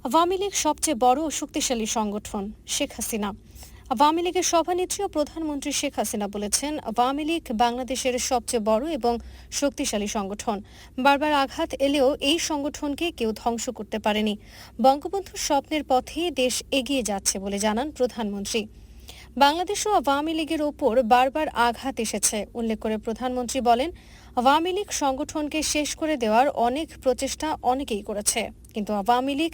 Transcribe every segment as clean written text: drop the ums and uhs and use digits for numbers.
আওয়ামী লীগ সবচেয়ে বড় ও শক্তিশালী সংগঠন। শেখ হাসিনা। আওয়ামী লীগের সভানেত্রী ও প্রধানমন্ত্রী শেখ হাসিনা বলেছেন, আওয়ামী লীগ বাংলাদেশের সবচেয়ে বড় এবং শক্তিশালী সংগঠন। বারবার আঘাত এলেও এই সংগঠনকে কেউ ধ্বংস করতে পারেনি। বঙ্গবন্ধুর স্বপ্নের পথে দেশ এগিয়ে যাচ্ছে বলে জানান প্রধানমন্ত্রী। বাংলাদেশ ও আওয়ামী লীগের ওপর বারবার আঘাত এসেছে উল্লেখ করে প্রধানমন্ত্রী বলেন, আওয়ামী লীগ সংগঠনকে শেষ করে দেওয়ার অনেক প্রচেষ্টা অনেকেই করেছে, কিন্তু আওয়ামী লীগ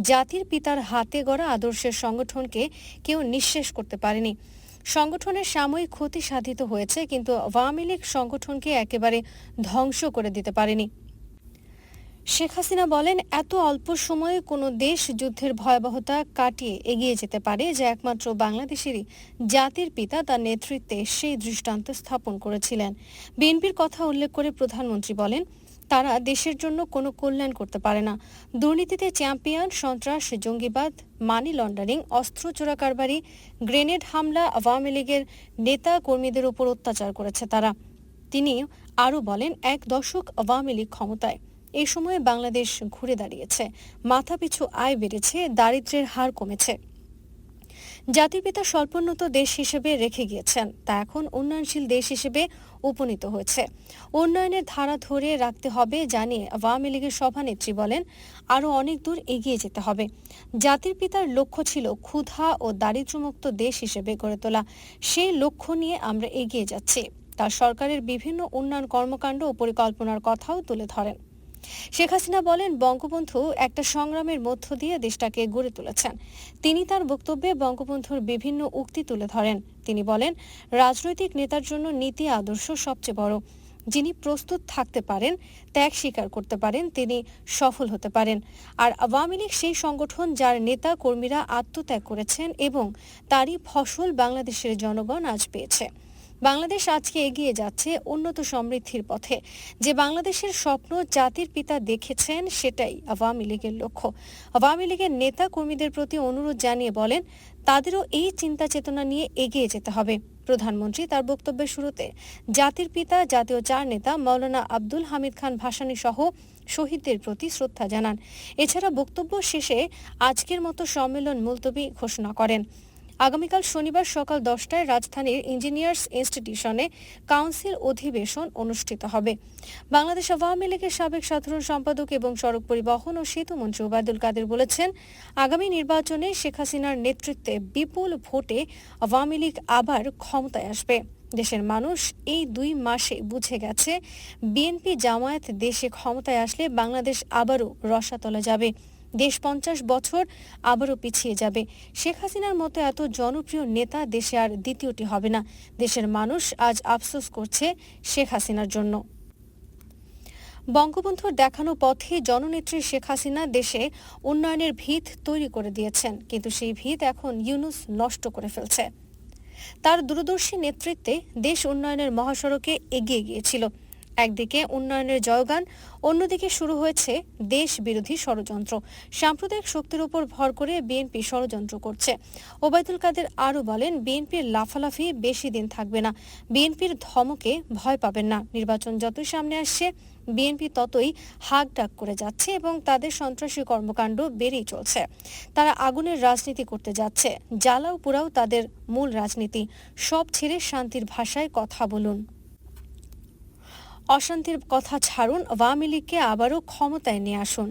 জাতির পিতার হাতে গড়া আদর্শের সংগঠনকে কেউ নিঃশেষ করতে পারেনি। সংগঠনের সাময়িক ক্ষতি সাধিত হয়েছে, কিন্তু আওয়ামী লীগ সংগঠনকে একেবারে ধ্বংস করে দিতে পারেনি। শেখ হাসিনা বলেন, এত অল্প সময়ে কোনো দেশ যুদ্ধের ভয়াবহতা কাটিয়ে এগিয়ে যেতে পারে, যা একমাত্র বাংলাদেশেরই জাতির পিতা তার নেতৃত্বে সেই দৃষ্টান্ত স্থাপন করেছিলেন। বিএনপির কথা উল্লেখ করে প্রধানমন্ত্রী বলেন, তারা দেশের জন্য কোনো কল্যাণ করতে পারে না। দুর্নীতিতে চ্যাম্পিয়ন, সন্ত্রাস, জঙ্গিবাদ, মানি লন্ডারিং, অস্ত্র চোরাকারবারি, গ্রেনেড হামলা, আওয়ামী লীগের নেতা কর্মীদের উপর অত্যাচার করেছে তারা। তিনি আরও বলেন, এক দশক আওয়ামী লীগ ক্ষমতায়, এই সময়ে বাংলাদেশ ঘুরে দাঁড়িয়েছে, মাথাপিছু আয় বেড়েছে, দারিদ্র্যের হার কমেছে। জাতির পিতা স্বল্পোন্নত দেশ হিসেবে রেখে গিয়েছেন, তা এখন উন্নয়নশীল দেশ হিসেবে উপনীত হয়েছে। উন্নয়নের ধারা ধরে রাখতে হবে জানিয়ে আওয়ামী লীগের সভানেত্রী বলেন, আরও অনেক দূর এগিয়ে যেতে হবে। জাতির পিতার লক্ষ্য ছিল ক্ষুধা ও দারিদ্র্যমুক্ত দেশ হিসেবে গড়ে তোলা। সেই লক্ষ্য নিয়ে আমরা এগিয়ে যাচ্ছি। তার সরকারের বিভিন্ন উন্নয়ন কর্মকাণ্ড ও পরিকল্পনার কথাও তুলে ধরেন। শেখ হাসিনা বলেন, বঙ্গবন্ধু একটা সংগ্রামের মধ্য দিয়ে দেশটাকে গড়ে তুলেছেন। তিনি তার বক্তব্যে বঙ্গবন্ধুর বিভিন্ন উক্তি তুলে ধরেন। তিনি বলেন, রাজনৈতিক নেতার জন্য নীতি আদর্শ সবচেয়ে বড়। যিনি প্রস্তুত থাকতে পারেন, ত্যাগ স্বীকার করতে পারেন, তিনি সফল হতে পারেন। আর আওয়ামী লীগ সেই সংগঠন যার নেতা কর্মীরা আত্মত্যাগ করেছেন এবং তারই ফসল বাংলাদেশের জনগণ আজ পেয়েছে। বাংলাদেশ আজকে এগিয়ে যাচ্ছে উন্নত সমৃদ্ধির পথে। যে বাংলাদেশের স্বপ্ন জাতির পিতা দেখেছেন, সেটাই আওয়ামী লীগের লক্ষ্য। আওয়ামী লীগের নেতা কর্মীদের প্রতি অনুরোধ জানিয়ে বলেন, তাদেরও এই চিন্তা চেতনা নিয়ে এগিয়ে যেতে হবে। প্রধানমন্ত্রী তার বক্তব্যের শুরুতে জাতির পিতা, জাতীয় চার নেতা মাওলানা আব্দুল হামিদ খান ভাসানী সহ শহীদদের প্রতি শ্রদ্ধা জানান। এছাড়া বক্তব্য শেষে আজকের মতো সম্মেলন মুলতবি ঘোষণা করেন। আগামীকাল শনিবার সকাল 10টায় রাজধানীর ইঞ্জিনিয়ার্স ইনস্টিটিউশনে কাউন্সিল অধিবেশন অনুষ্ঠিত হবে। বাংলাদেশ আওয়ামী লীগের সাবেক সাধারণ সম্পাদক এবং সড়ক পরিবহন ও সেতু মন্ত্রী ওবায়দুল কাদের বলেছেন, আগামী নির্বাচনে শেখ হাসিনার নেতৃত্বে বিপুল ভোটে আওয়ামী লীগ আবার ক্ষমতায় আসবে। দেশের মানুষ এই 2 মাসে বুঝে গেছে, বিএনপি জামায়াত দেশে ক্ষমতায় আসলে বাংলাদেশ আবারও রসাতলে যাবে। দেশ 50 বছর আবারও পিছিয়ে যাবে। শেখ হাসিনার মতো এত জনপ্রিয় নেতা দেশে আর দ্বিতীয়টি হবে না। দেশের মানুষ আজ আফসোস করছে শেখ হাসিনার জন্য। বঙ্গবন্ধুর দেখানো পথে জননেত্রী শেখ হাসিনা দেশে উন্নয়নের ভিত তৈরি করে দিয়েছেন, কিন্তু সেই ভিত এখন ইউনূস নষ্ট করে ফেলছে। তার দূরদর্শী নেতৃত্বে দেশ উন্নয়নের মহাসড়কে এগিয়ে গিয়েছিল। একদিকে উন্নয়নের জয়গান, অন্যদিকে শুরু হয়েছে দেশ বিরোধী ষড়যন্ত্র। সাম্প্রদায়িক শক্তির উপর ভর করে বিএনপি ষড়যন্ত্র করছে। ওবায়দুল কাদের আরও বলেন, বিএনপির লাফালাফি বেশি দিন থাকবে না। বিএনপির ধমকে ভয় পাবেন না। নির্বাচন যতই সামনে আসছে, বিএনপি ততই হাক ডাক করে যাচ্ছে এবং তাদের সন্ত্রাসী কর্মকাণ্ড বেড়েই চলছে। তারা আগুনের রাজনীতি করতে যাচ্ছে। জ্বালাও পোড়াও তাদের মূল রাজনীতি। সব ছেড়ে শান্তির ভাষায় কথা বলুন। অশান্তির কথা ছাড়ুন, আওয়ামী লীগকে আবারও ক্ষমতায় নিয়ে আসুন।